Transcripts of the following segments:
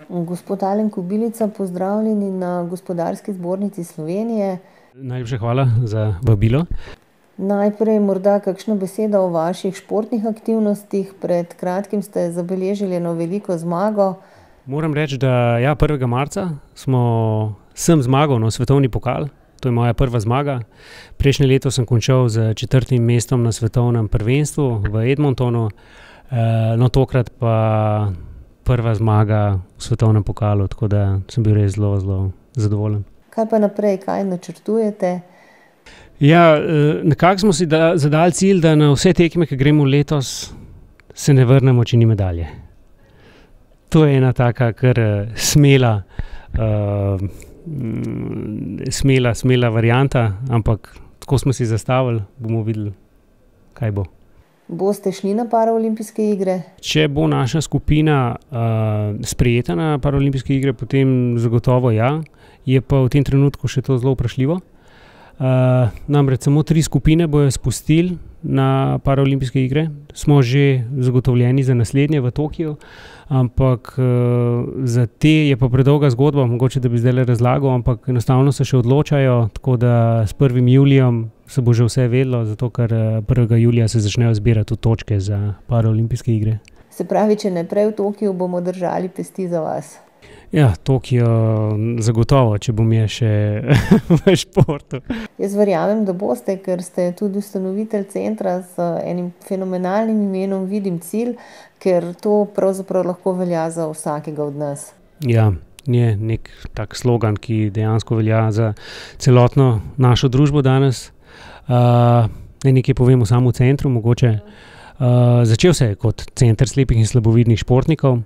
Gospod Alen Kobilica, pozdravljeni na Gospodarski zbornici Slovenije. Najlepša hvala za vabilo. Najprej morda kakšna beseda o vaših športnih aktivnostih. Pred kratkim ste zabeležili eno veliko zmago. Moram reči, da 1. marca sem zmagal na svetovni pokal. To je moja prva zmaga. Prejšnje leto sem končal s 4. mestom na svetovnem prvenstvu v Edmontonu. No, tokrat pa prva zmaga v svetovnem pokalu, tako da sem bil res zelo, zelo zadovoljen. Kaj pa naprej, kaj načrtujete? Ja, nekako smo si zadali cilj, da na vse tekme, ki gremo letos, se ne vrnemo, če ni medalje. To je ena taka kar smela varianta, ampak tako smo si zastavili, bomo videli, kaj bo. Boste šli na paraolimpijske igre? Če bo naša skupina sprejeta na paraolimpijske igre, potem zagotovo ja. Je pa v tem trenutku še to zelo vprašljivo. Namreč samo 3 skupine bojo spustili na paraolimpijske igre. Smo že zagotovljeni za naslednje v Tokiu, ampak za te je pa predolga zgodba, mogoče da bi zdajle razlagal, ampak enostavno se še odločajo, tako da s 1. julijem se bo že vse vedelo, zato ker 1. julija se začnejo zbirati točke za paraolimpijske igre. Se pravi, če ne prej v Tokiu, bomo držali pesti za vas. Ja, Tokio zagotovo, če bom je še v športu. Jaz verjamem, da boste, ker ste tudi ustanovitelj centra z enim fenomenalnim imenom Vidim cilj, ker to pravzaprav lahko velja za vsakega od nas. Ja, je nek tak slogan, ki dejansko velja za celotno našo družbo danes. Nekaj povem o samem centru, mogoče. Začel se je kot center slepih in slabovidnih športnikov,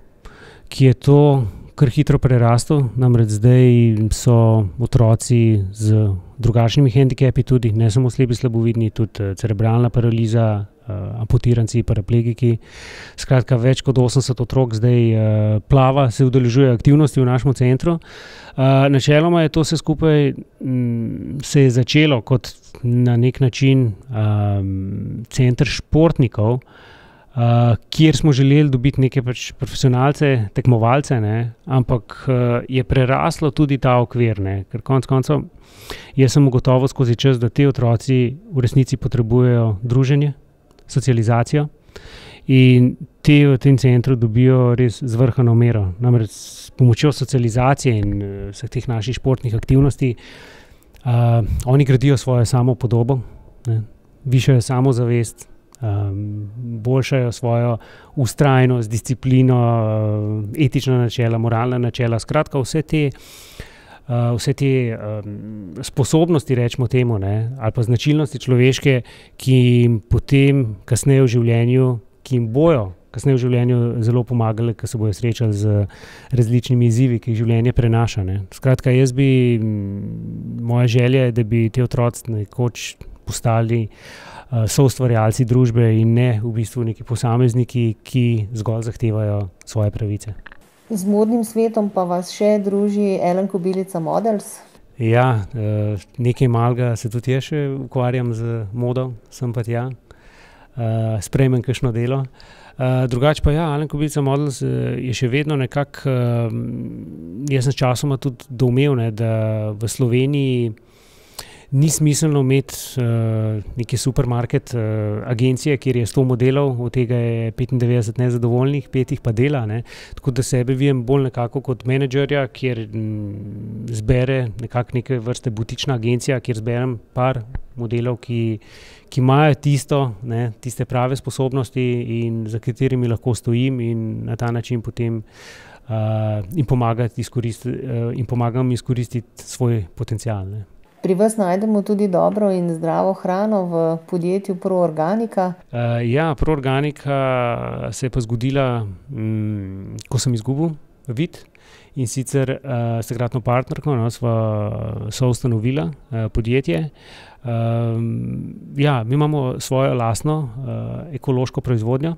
ki je to kar hitro prerastel, namreč zdaj so otroci z drugačnimi hendikepi tudi, ne samo slepi slabovidni, tudi cerebralna paraliza, amputiranci, paraplegiki. Skratka, več kot 80 otrok zdaj plava, se udeležuje aktivnosti v našem centru. Načeloma je to vse skupaj se je začelo kot na nek način center športnikov, kjer smo želeli dobiti neke profesionalce, tekmovalce, ampak je preraslo tudi ta okvir, ker konec koncev jaz sem ugotovil skozi čas, da ti otroci v resnici potrebujejo druženje, socializacijo in te v tem centru dobijo res zvrhano mero. Namreč s pomočjo socializacije in vseh teh naših športnih aktivnosti oni gradijo svojo samopodobo, višajo samozavest, boljšajo svojo vztrajnost, disciplino, etična načela, moralna načela. Skratka, vse te sposobnosti, recimo temu, ali pa značilnosti človeške, ki jim potem kasneje v življenju, ki jim bojo kasneje v življenju zelo pomagale, ko se bojo srečali z različnimi izzivi, ki jih življenje prenaša. Skratka, moja želja je, da bi ti otroci nekoč postali soustvarjalci družbe in ne v bistvu neki posamezniki, ki zgolj zahtevajo svoje pravice. Z modnim svetom pa vas še druži Alen Kobilica Models? Ja, nekaj malega se tudi jaz še ukvarjam z modo, sem pa tja, sprejmem kakšno delo. Drugače pa ja, Alen Kobilica Models je še vedno nekako, jaz sem časoma tudi doumel, da v Sloveniji ni smiselno imeti neki supermarket agencije, kjer je 100 modelov, od tega je 95 nezadovoljnih, 5 jih pa dela. Tako da sebe vidim bolj nekako kot menedžerja, kjer zbere nekako neke vrste butična agencija, kjer zberem par modelov, ki imajo tiste prave sposobnosti in za katerimi lahko stojim in na ta način potem in pomagam izkoristiti svoj potencial. Pri vas najdemo tudi dobro in zdravo hrano v podjetju Proorganika. Ja, Proorganika se je pa zgodila, ko sem izgubil vid, in sicer s takratno partnerko sva soustanovila podjetje. Ja, mi imamo svojo lastno ekološko proizvodnjo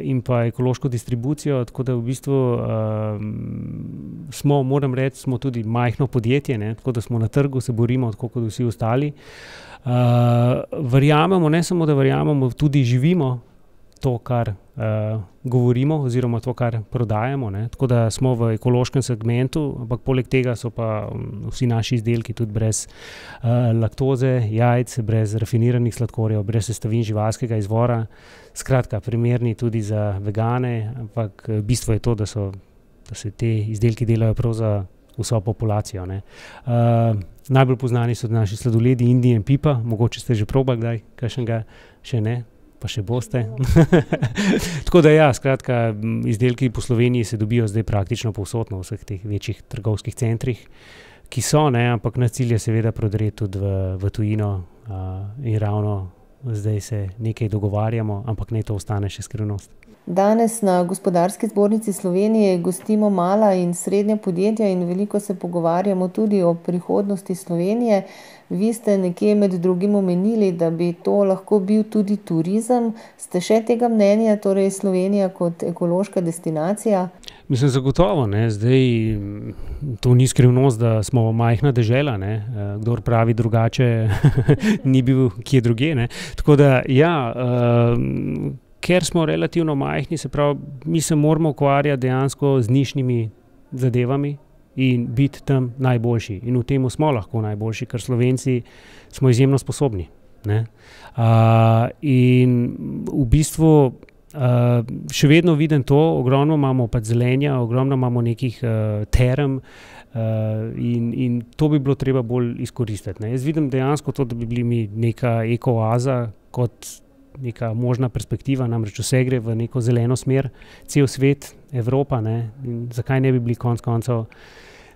in pa ekološko distribucijo, tako da v bistvu moram reči, smo tudi majhno podjetje, tako da smo na trgu, se borimo tako kot vsi ostali. Verjamemo, ne samo da verjamemo, tudi živimo to, kar govorimo, oziroma to, kar prodajamo, ne. Tako da smo v ekološkem segmentu, ampak poleg tega so pa vsi naši izdelki tudi brez laktoze, jajc, brez rafiniranih sladkorjev, brez sestavin živalskega izvora. Skratka, primerni tudi za vegane, ampak bistvo je to, da se te izdelki delajo prav za vso populacijo, ne. Najbolj poznani so naši sladoledi Indian Pipa, mogoče ste že probali kdaj kakšnega, še ne, pa še boste. Tako da ja, skratka, izdelki po Sloveniji se dobijo zdaj praktično povsod na vseh teh večjih trgovskih centrih, ki so, ne, ampak naš cilj je seveda prodreti tudi v tujino, in ravno zdaj se nekaj dogovarjamo, ampak naj to ostane še skrivnost. Danes na Gospodarski zbornici Slovenije gostimo mala in srednja podjetja in veliko se pogovarjamo tudi o prihodnosti Slovenije. Vi ste nekje med drugim omenili, da bi to lahko bil tudi turizem. Ste še tega mnenja, torej Slovenija kot ekološka destinacija? Mislim, zagotovo, ne. Zdaj, to ni skrivnost, da smo majhna dežela, ne. Kdor pravi drugače, ni bil kje drugje, ne. Tako da ja, ker smo relativno majhni, se pravi, mi se moramo ukvarjati dejansko z nišnimi zadevami in biti tam najboljši. In v tem smo lahko najboljši, ker Slovenci smo izjemno sposobni, ne. In v bistvu še vedno vidim to, ogromno imamo pač zelenja, ogromno imamo nekih term, in to bi bilo treba bolj izkoristiti, ne. Jaz vidim dejansko to, da bi bili mi neka eko-oaza kot neka možna perspektiva, namreč vse gre v neko zeleno smer, cel svet, Evropa, ne, in zakaj ne bi bili konec koncev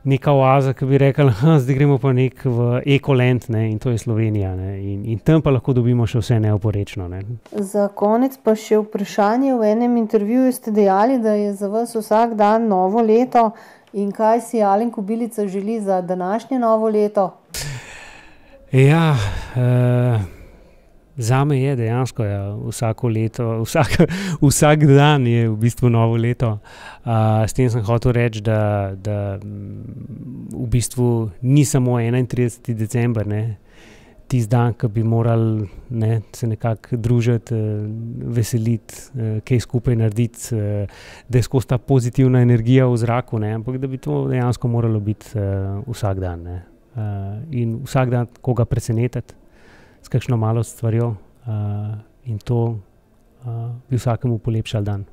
neka oaza, ki bi rekli, zdaj gremo pa v ekoland, ne, in to je Slovenija, ne, in tam pa lahko dobimo še vse neoporečno, ne. Za konec pa še vprašanje. V enem intervjuju ste dejali, da je za vas vsak dan novo leto. In kaj si Alen Kobilica želi za današnje novo leto? Ja, zame je dejansko, ja, vsako leto, vsak dan je v bistvu novo leto. S tem sem hotel reči, da v bistvu ni samo 31. december, ne, tisti dan, ko bi morali, ne, se nekako družiti, veseliti, kaj skupaj narediti, da je skozi ta pozitivna energija v zraku, ne, ampak da bi to dejansko moralo biti vsak dan, ne. In vsak dan koga presenetiti s kakšno malo stvarjo, in to bi vsakemu polepšalo dan.